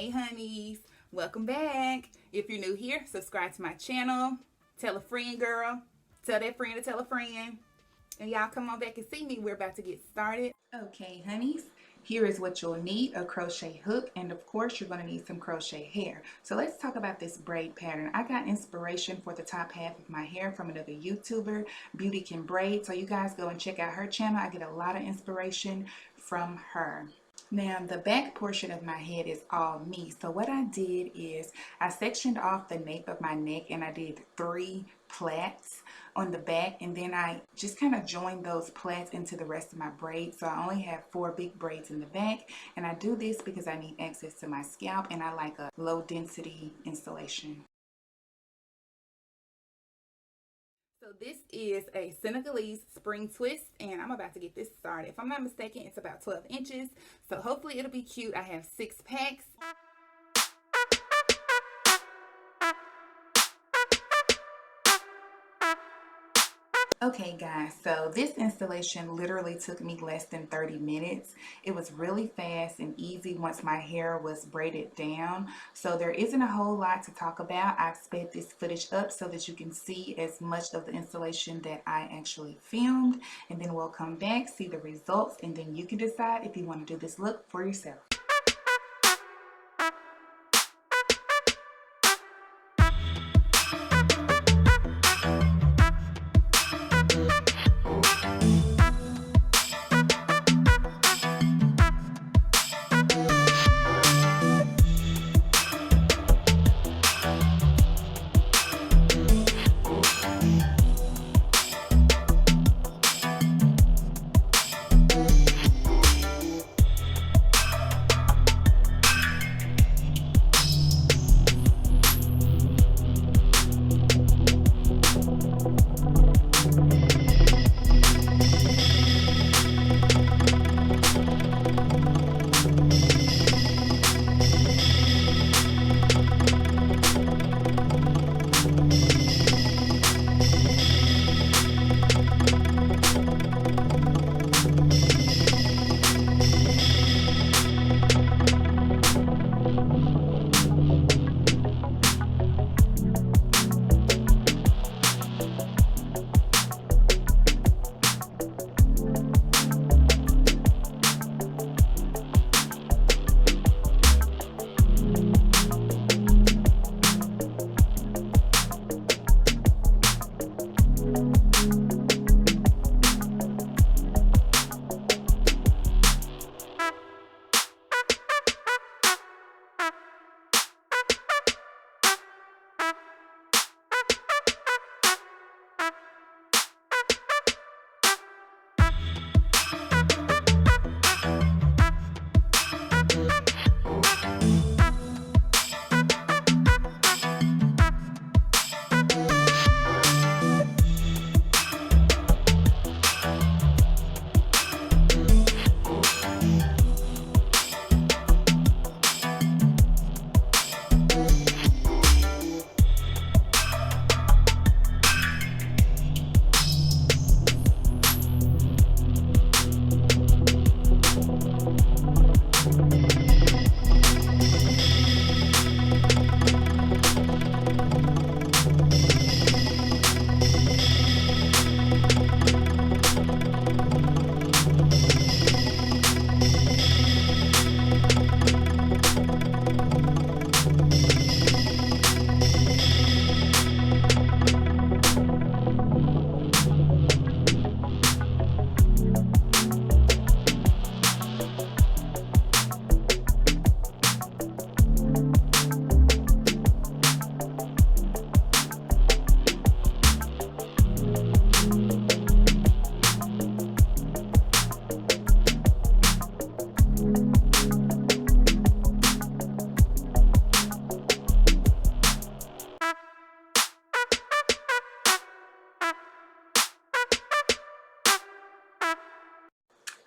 Hey honeys, welcome back. If you're new here, subscribe to my channel. Tell a friend, girl. Tell that friend to tell a friend. And y'all come on back and see me. We're about to get started. Okay, honeys. Here is what you'll need: a crochet hook, and of course you're going to need some crochet hair. So let's talk about this braid pattern. I got inspiration for the top half of my hair from another YouTuber, Beauty Can Braid. So you guys go and check out her channel. I get a lot of inspiration from her. Now the back portion of my head is all me. So what I did is I sectioned off the nape of my neck and I did 3 plaits on the back, and then I just kind of joined those plaits into the rest of my braids. So I only have 4 big braids in the back, and I do this because I need access to my scalp and I like a low density installation. So this is a Senegalese spring twist, and I'm about to get this started. If I'm not mistaken, it's about 12 inches. So hopefully it'll be cute. I have 6 packs. Okay guys, so this installation literally took me less than 30 minutes. It was really fast and easy once my hair was braided down. So there isn't a whole lot to talk about. I've sped this footage up so that you can see as much of the installation that I actually filmed. And then we'll come back, see the results, and then you can decide if you want to do this look for yourself.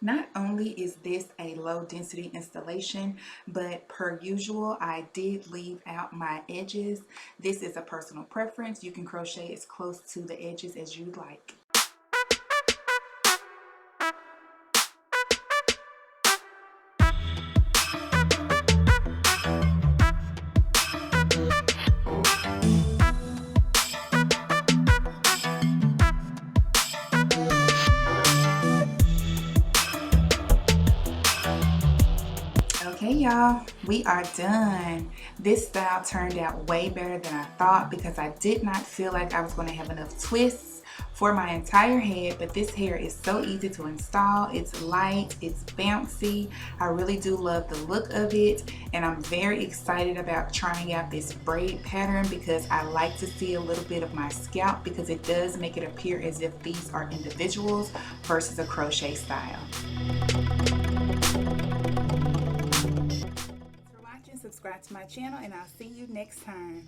Not only is this a low density installation, but per usual, I did leave out my edges. This is a personal preference. You can crochet as close to the edges as you'd like. y'all, we are done. This style turned out way better than I thought because I did not feel like I was going to have enough twists for my entire head, but this hair is so easy to install. It's light, it's bouncy. I really do love the look of it, and I'm very excited about trying out this braid pattern because I like to see a little bit of my scalp because it does make it appear as if these are individuals versus a crochet style. Thanks for watching. Subscribe to my channel, and I'll see you next time.